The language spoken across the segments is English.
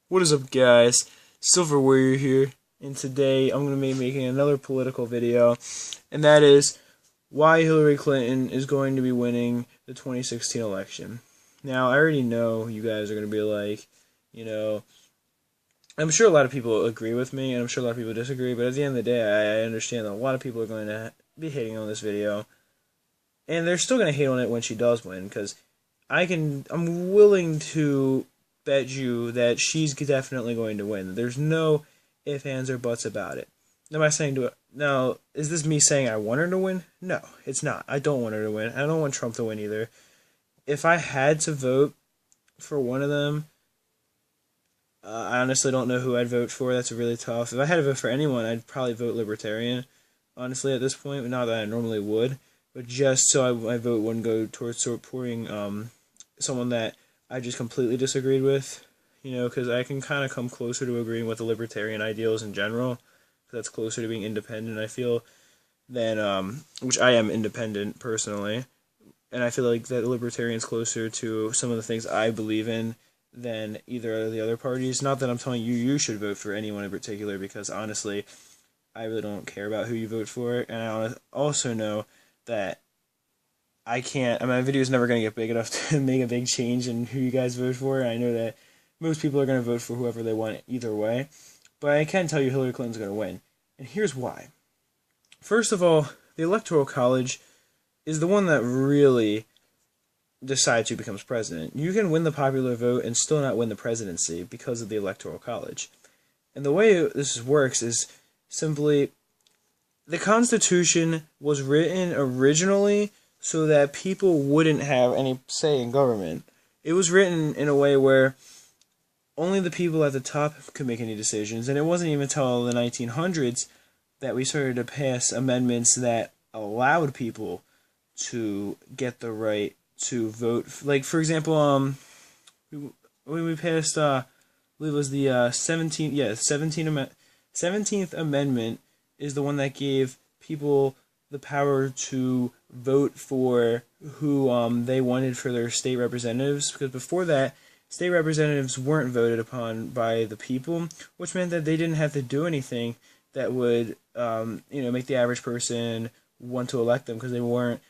What is up, guys? Silver Warrior here, and today I'm going to be making another political video, and that is why Hillary Clinton is going to be winning the 2016 election. Now, I already know you guys are going to be like, you know, I'm sure a lot of people agree with me, and I'm sure a lot of people disagree, but at the end of the day, I understand that a lot of people are going to be hating on this video, and they're still going to hate on it when she does win, because I'm willing to bet you that she's definitely going to win. There's no ifs, ands, or buts about it. Am I saying to it? Now, is this me saying I want her to win? No, it's not. I don't want her to win. I don't want Trump to win either. If I had to vote for one of them, I honestly don't know who I'd vote for. That's really tough. If I had to vote for anyone, I'd probably vote Libertarian, honestly, at this point. Not that I normally would, but just so my vote wouldn't go towards supporting someone that I just completely disagreed with, because I can kind of come closer to agreeing with the libertarian ideals in general. That's closer to being independent, I feel, than, which I am independent personally, and I feel like that libertarian's closer to some of the things I believe in than either of the other parties. Not that I'm telling you should vote for anyone in particular, because honestly, I really don't care about who you vote for, and I also know that I can't. My video is never going to get big enough to make a big change in who you guys vote for. I know that most people are going to vote for whoever they want either way, but I can tell you Hillary Clinton's going to win, and here's why. First of all, the Electoral College is the one that really decides who becomes president. You can win the popular vote and still not win the presidency because of the Electoral College. And the way this works is simply the Constitution was written originally so that people wouldn't have any say in government. It was written in a way where only the people at the top could make any decisions, and it wasn't even until the 1900s that we started to pass amendments that allowed people to get the right to vote. Like, for example, we passed, I believe it was the 17th Amendment is the one that gave people the power to vote for who they wanted for their state representatives, because before that, state representatives weren't voted upon by the people, which meant that they didn't have to do anything that would make the average person want to elect them, because they weren't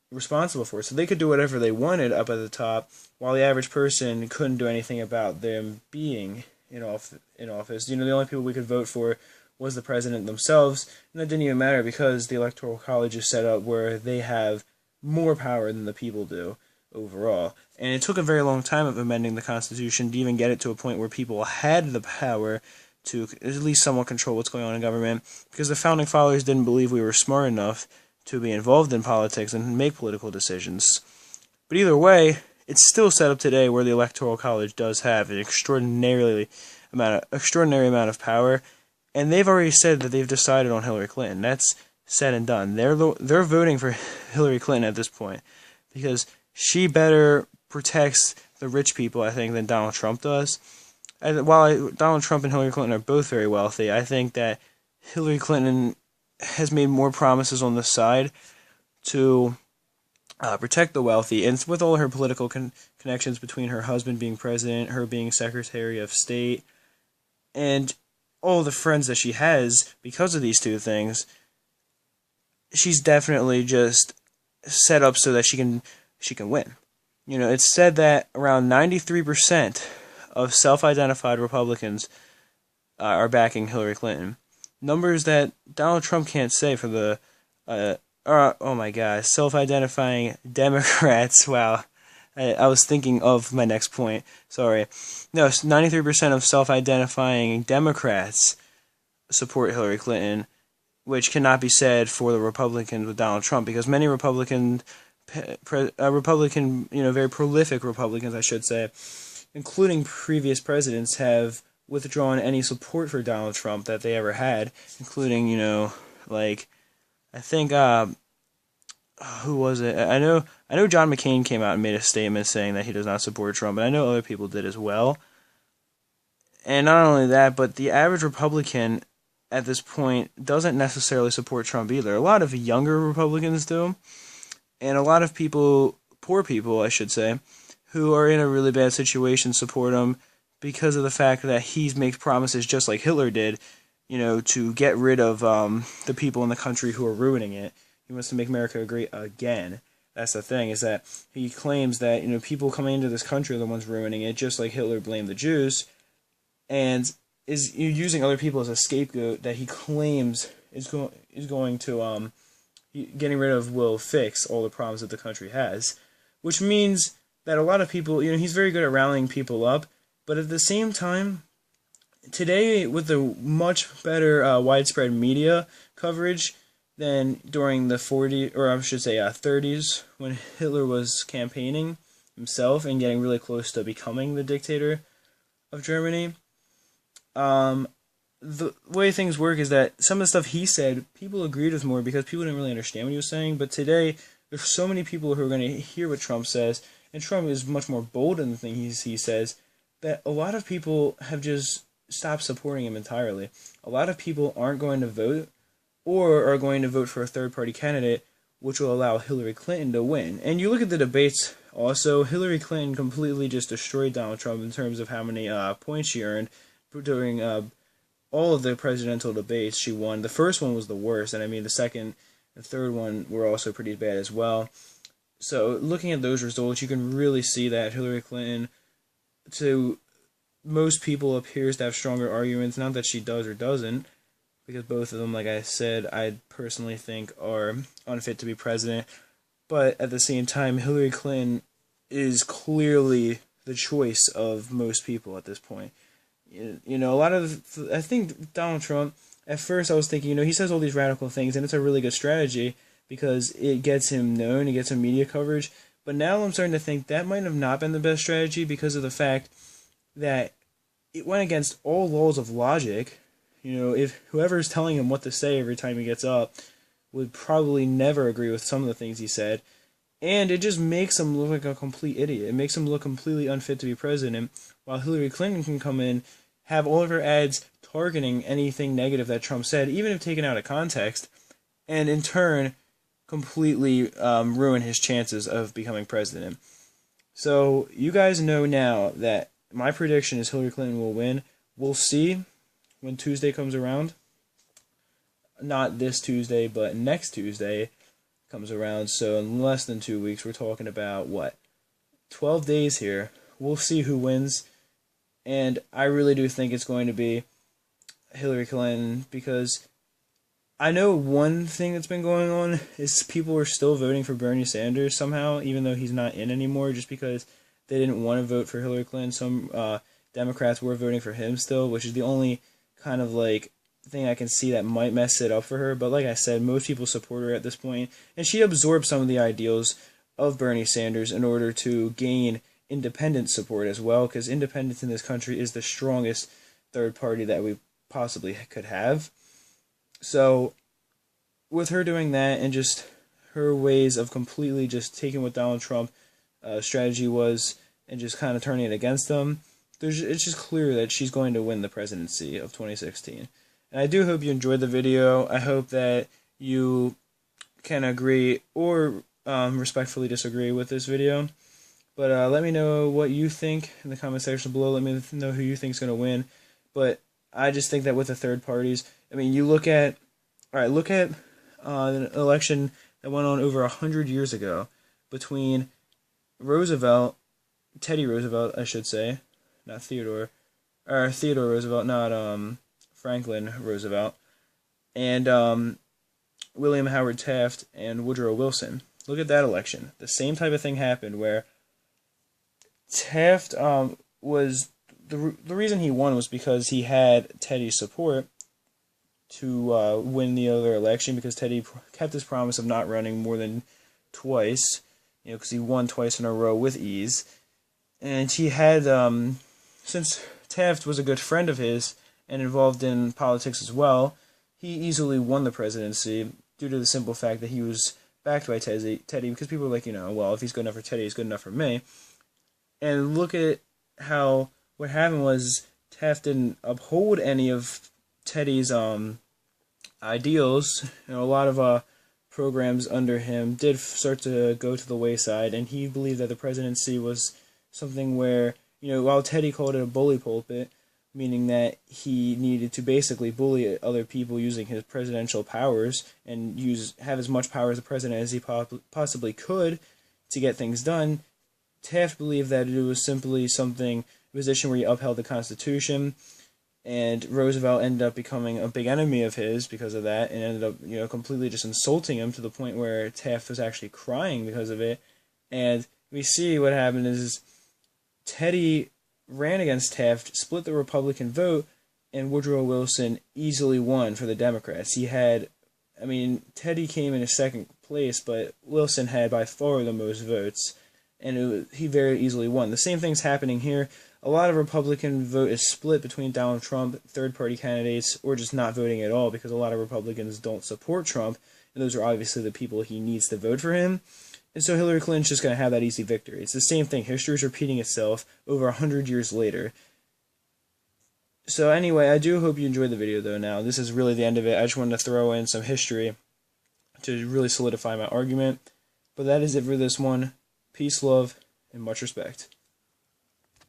responsible for it. So they could do whatever they wanted up at the top, while the average person couldn't do anything about them being in office. The only people we could vote for was the president themselves, and that didn't even matter because the Electoral College is set up where they have more power than the people do overall. And it took a very long time of amending the Constitution to even get it to a point where people had the power to at least somewhat control what's going on in government, because the Founding Fathers didn't believe we were smart enough to be involved in politics and make political decisions. But either way, it's still set up today where the Electoral College does have an extraordinary amount of power, and they've already said that they've decided on Hillary Clinton. That's said and done. They're voting for Hillary Clinton at this point because she better protects the rich people, I think, than Donald Trump does. While Donald Trump and Hillary Clinton are both very wealthy, I think that Hillary Clinton has made more promises on the side to protect the wealthy, and with all her political connections between her husband being president, her being Secretary of State, and all the friends that she has because of these two things, she's definitely just set up so that she can win. It's said that around 93% of self-identified Republicans are backing Hillary Clinton. Numbers that Donald Trump can't say for the, oh my God, self-identifying Democrats. Wow. I was thinking of my next point. Sorry. No, 93% of self-identifying Democrats support Hillary Clinton, which cannot be said for the Republicans with Donald Trump, because many very prolific Republicans, I should say, including previous presidents, have withdrawn any support for Donald Trump that they ever had, including, I think, who was it? I know John McCain came out and made a statement saying that he does not support Trump, and I know other people did as well. And not only that, but the average Republican at this point doesn't necessarily support Trump either. A lot of younger Republicans do, and a lot of people, poor people, I should say, who are in a really bad situation support him because of the fact that he makes promises just like Hitler did, to get rid of the people in the country who are ruining it. He wants to make America great again. That's the thing, is that he claims that people coming into this country are the ones ruining it, just like Hitler blamed the Jews, and is using other people as a scapegoat that he claims is going to getting rid of will fix all the problems that the country has, which means that a lot of people, he's very good at rallying people up, but at the same time, today with the much better widespread media coverage than during the 40s, or I should say 30s, when Hitler was campaigning himself and getting really close to becoming the dictator of Germany. The way things work is that some of the stuff he said, people agreed with more because people didn't really understand what he was saying. But today, there's so many people who are going to hear what Trump says, and Trump is much more bold in the things he says, that a lot of people have just stopped supporting him entirely. A lot of people aren't going to vote, or are going to vote for a third-party candidate, which will allow Hillary Clinton to win. And you look at the debates also, Hillary Clinton completely just destroyed Donald Trump in terms of how many points she earned during all of the presidential debates. She won. The first one was the worst, and I mean the second and third one were also pretty bad as well. So looking at those results, you can really see that Hillary Clinton, to most people, appears to have stronger arguments. Not that she does or doesn't, because both of them, like I said, I personally think are unfit to be president. But at the same time, Hillary Clinton is clearly the choice of most people at this point. A lot of, I think Donald Trump, at first I was thinking, he says all these radical things, and it's a really good strategy because it gets him known, it gets him media coverage. But now I'm starting to think that might have not been the best strategy because of the fact that it went against all laws of logic. If whoever's telling him what to say every time he gets up would probably never agree with some of the things he said. And it just makes him look like a complete idiot. It makes him look completely unfit to be president, while Hillary Clinton can come in, have all of her ads targeting anything negative that Trump said, even if taken out of context, and in turn completely ruin his chances of becoming president. So you guys know now that my prediction is Hillary Clinton will win. We'll see when Tuesday comes around. Not this Tuesday, but next Tuesday comes around. So in less than 2 weeks, we're talking about, 12 days here. We'll see who wins. And I really do think it's going to be Hillary Clinton, because I know one thing that's been going on is people are still voting for Bernie Sanders somehow, even though he's not in anymore, just because they didn't want to vote for Hillary Clinton. Some Democrats were voting for him still, which is the only kind of thing I can see that might mess it up for her. But like I said, most people support her at this point, and she absorbed some of the ideals of Bernie Sanders in order to gain independent support as well, because independence in this country is the strongest third party that we possibly could have. So with her doing that, and just her ways of completely just taking what Donald Trump strategy was and just kind of turning it against them, it's just clear that she's going to win the presidency of 2016. And I do hope you enjoyed the video. I hope that you can agree or respectfully disagree with this video. But let me know what you think in the comment section below. Let me know who you think is going to win. But I just think that with the third parties, I mean, you look at, look at an election that went on over 100 years ago between Teddy Roosevelt, I should say, not Theodore Roosevelt, not Franklin Roosevelt, and William Howard Taft and Woodrow Wilson. Look at that election. The same type of thing happened where Taft was the reason he won was because he had Teddy's support to win the other election, because Teddy kept his promise of not running more than twice, because he won twice in a row with ease. And he had, since Taft was a good friend of his and involved in politics as well, he easily won the presidency due to the simple fact that he was backed by Teddy, because people were like, well, if he's good enough for Teddy, he's good enough for me. And look at how what happened was Taft didn't uphold any of Teddy's ideals. A lot of programs under him did start to go to the wayside, and he believed that the presidency was something where while Teddy called it a bully pulpit, meaning that he needed to basically bully other people using his presidential powers and have as much power as a president as he possibly could to get things done, Taft believed that it was simply a position where he upheld the Constitution, and Roosevelt ended up becoming a big enemy of his because of that, and ended up, completely just insulting him to the point where Taft was actually crying because of it. And we see what happened is Teddy ran against Taft, split the Republican vote, and Woodrow Wilson easily won for the Democrats. Teddy came in second place, but Wilson had by far the most votes, and he very easily won. The same thing's happening here. A lot of Republican vote is split between Donald Trump, third-party candidates, or just not voting at all, because a lot of Republicans don't support Trump, and those are obviously the people he needs to vote for him. And so Hillary Clinton's just going to have that easy victory. It's the same thing. History is repeating itself over 100 years later. So anyway, I do hope you enjoyed the video, though. Now, this is really the end of it. I just wanted to throw in some history to really solidify my argument. But that is it for this one. Peace, love, and much respect.